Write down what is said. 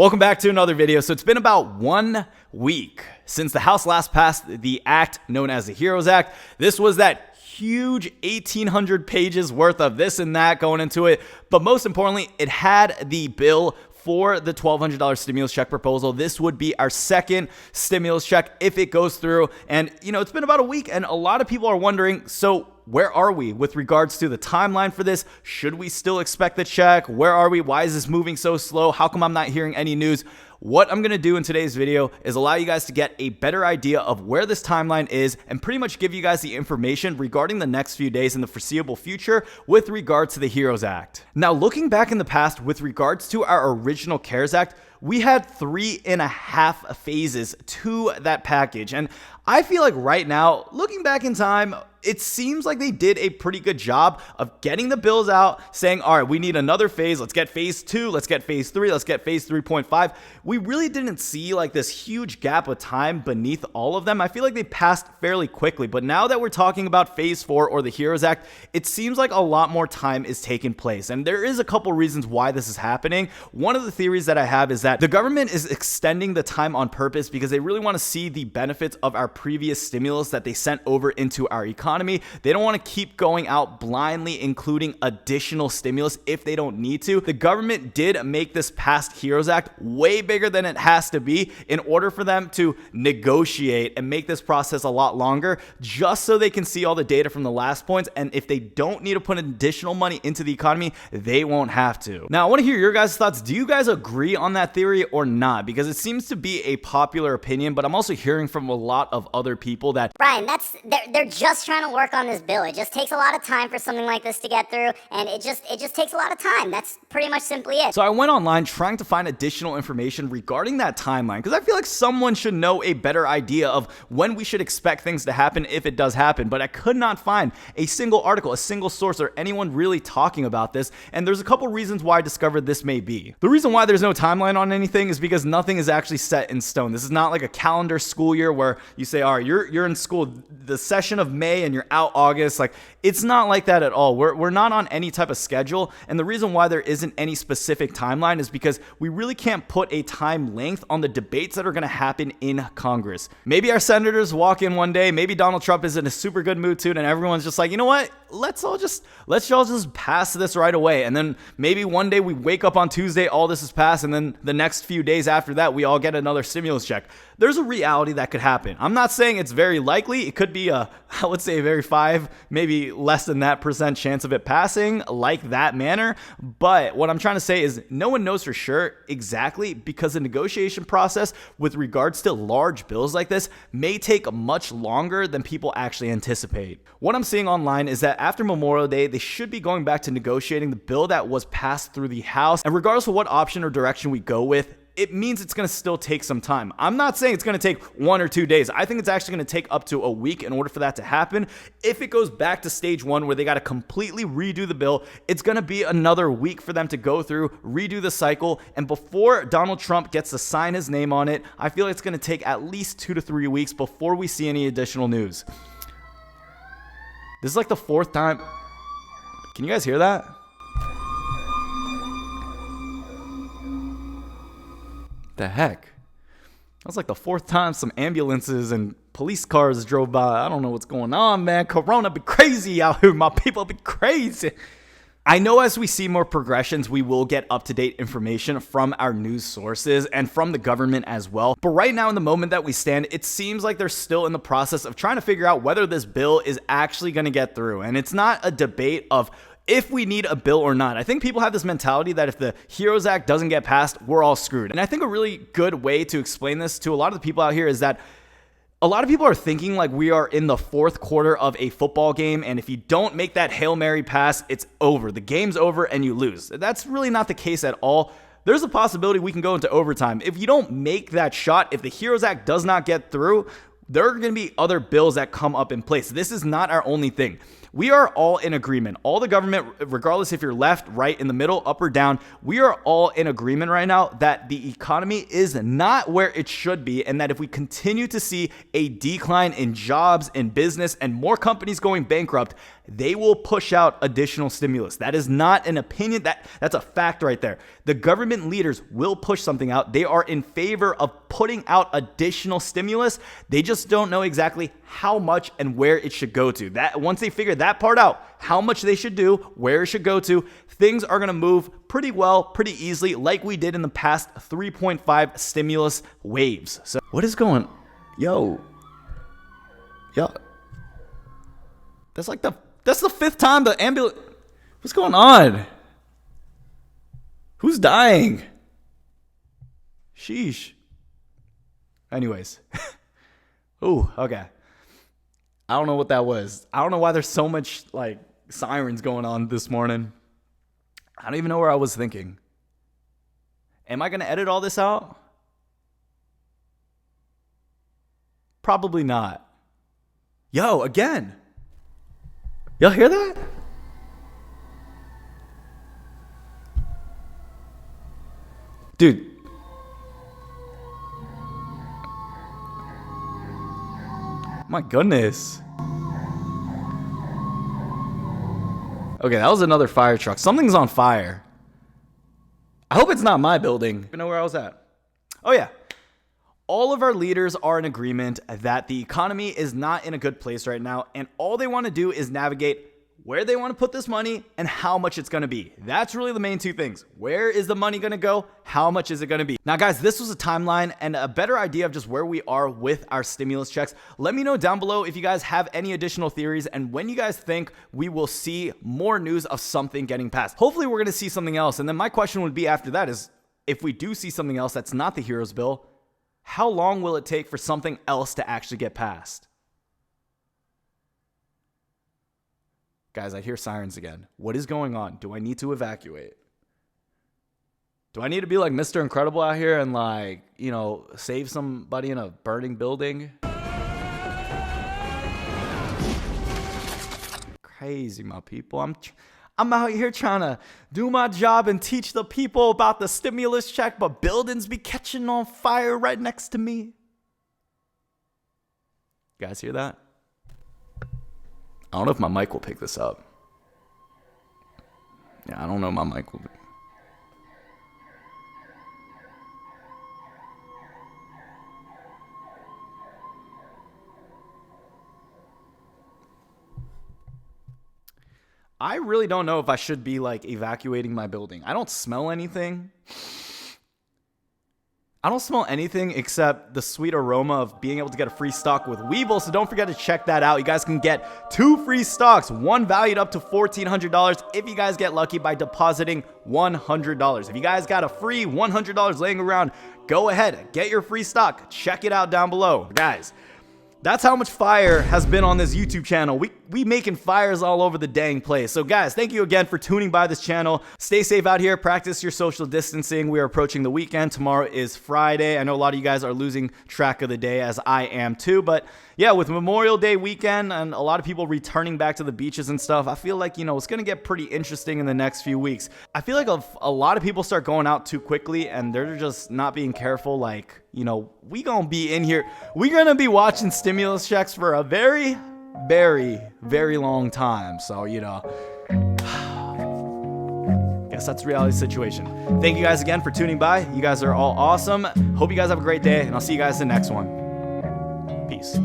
Welcome back to another video. So it's been about 1 week since the House last passed the act known as the HEROES Act. This was that huge 1,800 pages worth of this and that going into it. But most importantly, it had the bill for the $1,200 stimulus check proposal. This would be our second stimulus check if it goes through. And, it's been about a week and a lot of people are wondering, so where are we with regards to the timeline for this? Should we still expect the check? Where are we? Why is this moving so slow? How come I'm not hearing any news? What I'm going to do in today's video is allow you guys to get a better idea of where this timeline is and pretty much give you guys the information regarding the next few days in the foreseeable future with regards to the HEROES Act. Now, looking back in the past with regards to our original CARES Act, we had 3.5 phases to that package. And I feel like right now, looking back in time, it seems like they did a pretty good job of getting the bills out, saying, all right, we need another phase. Let's get phase 2. Let's get phase 3. Let's get phase 3.5. We really didn't see like this huge gap of time beneath all of them. I feel like they passed fairly quickly. But now that we're talking about phase 4 or the HEROES Act, it seems like a lot more time is taking place. And there is a couple reasons why this is happening. One of the theories that I have is that the government is extending the time on purpose because they really want to see the benefits of our previous stimulus that they sent over into our economy. They don't want to keep going out blindly including additional stimulus if they don't need to. The government did make this past HEROES Act way bigger than it has to be in order for them to negotiate and make this process a lot longer, just so they can see all the data from the last points. And if they don't need to put additional money into the economy, they won't have to. Now, I want to hear your guys' thoughts. Do you guys agree on that theory or not? Because it seems to be a popular opinion, but I'm also hearing from a lot of other people that, Brian, they're just trying to work on this bill. It just takes a lot of time for something like this to get through, and it just takes a lot of time. That's pretty much simply it. So I went online trying to find additional information regarding that timeline because I feel like someone should know a better idea of when we should expect things to happen if it does happen, but I could not find a single article, a single source, or anyone really talking about this, and there's a couple reasons why I discovered this may be. The reason why there's no timeline on anything is because nothing is actually set in stone. This is not like a calendar school year where you say, all right, you're in school the session of May and you're out August. Like, it's not like that at all. We're not on any type of schedule, and the reason why there isn't any specific timeline is because we really can't put a time length on the debates that are going to happen in Congress. Maybe our senators walk in one day, maybe Donald Trump is in a super good mood too, and everyone's just like, you know what, let's all just pass this right away. And then maybe one day we wake up on Tuesday, all this is passed, and then the next few days after that we all get another stimulus check. There's a reality that could happen. I'm not saying it's very likely. It could be I would say a very 5, maybe less than that % chance of it passing like that manner. But what I'm trying to say is no one knows for sure exactly, because the negotiation process with regards to large bills like this may take much longer than people actually anticipate. What I'm seeing online is that after Memorial Day, they should be going back to negotiating the bill that was passed through the House. And regardless of what option or direction we go with, it means it's going to still take some time. I'm not saying it's going to take 1 or 2 days. I think it's actually going to take up to a week in order for that to happen. If it goes back to stage 1 where they got to completely redo the bill, it's going to be another week for them to go through, redo the cycle. And before Donald Trump gets to sign his name on it, I feel like it's going to take at least 2 to 3 weeks before we see any additional news. This is like the 4th time. Can you guys hear that? The heck? That was like the 4th time some ambulances and police cars drove by. I don't know what's going on, man. Corona be crazy out here. My people be crazy. I know as we see more progressions, we will get up-to-date information from our news sources and from the government as well. But right now, in the moment that we stand, it seems like they're still in the process of trying to figure out whether this bill is actually going to get through. And it's not a debate of if we need a bill or not. I think people have this mentality that if the HEROES Act doesn't get passed, we're all screwed. And I think a really good way to explain this to a lot of the people out here is that a lot of people are thinking like we are in the 4th quarter of a football game, and if you don't make that Hail Mary pass, it's over. The game's over and you lose. That's really not the case at all. There's a possibility we can go into overtime. If you don't make that shot, if the HEROES Act does not get through, there are going to be other bills that come up in place. This is not our only thing. We are all in agreement. All the government, regardless if you're left, right, in the middle, up or down, we are all in agreement right now that the economy is not where it should be, and that if we continue to see a decline in jobs and business and more companies going bankrupt, they will push out additional stimulus. That is not an opinion. That's a fact right there. The government leaders will push something out. They are in favor of putting out additional stimulus. They just don't know exactly how much and where it should go to. That once they figure that part out, how much they should do, where it should go to, things are going to move pretty well, pretty easily, like we did in the past 3.5 stimulus waves. So what is going? Yo. That's the fifth time the ambulance. What's going on? Who's dying? Sheesh. Anyways. Ooh, okay. I don't know what that was. I don't know why there's so much like sirens going on this morning. I don't even know where I was thinking. Am I going to edit all this out? Probably not. Yo, again. Y'all hear that? Dude. My goodness. Okay, that was another fire truck. Something's on fire. I hope it's not my building. I know where I was at. Oh, yeah. All of our leaders are in agreement that the economy is not in a good place right now, and all they want to do is navigate where they want to put this money and how much it's going to be. That's really the main two things. Where is the money going to go? How much is it going to be? Now, guys, this was a timeline and a better idea of just where we are with our stimulus checks. Let me know down below if you guys have any additional theories and when you guys think we will see more news of something getting passed. Hopefully, we're going to see something else. And then my question would be after that is, if we do see something else that's not the heroes bill, how long will it take for something else to actually get passed? Guys, I hear sirens again. What is going on? Do I need to evacuate? Do I need to be like Mr. Incredible out here and like, you know, save somebody in a burning building? Crazy, my people. I'm out here trying to do my job and teach the people about the stimulus check, but buildings be catching on fire right next to me. You guys hear that? I don't know if my mic will pick this up. Yeah, I don't know if my mic will. I really don't know if I should be like evacuating my building. I don't smell anything. I don't smell anything except the sweet aroma of being able to get a free stock with Webull, so don't forget to check that out. You guys can get 2 free stocks, one valued up to $1,400 if you guys get lucky by depositing $100. If you guys got a free $100 laying around, go ahead, get your free stock. Check it out down below. Guys, that's how much fire has been on this YouTube channel. We making fires all over the dang place. So guys, thank you again for tuning by this channel. Stay safe out here. Practice your social distancing. We are approaching the weekend. Tomorrow is Friday. I know a lot of you guys are losing track of the day, as I am too. But yeah, with Memorial Day weekend and a lot of people returning back to the beaches and stuff, I feel like, you know, it's going to get pretty interesting in the next few weeks. I feel like a lot of people start going out too quickly and they're just not being careful. Like, you know, we going to be in here. We're going to be watching stimulus checks for a very, very, very long time. So, you know, guess that's the reality situation. Thank you guys again for tuning by. You guys are all awesome. Hope you guys have a great day, and I'll see you guys in the next one. Peace.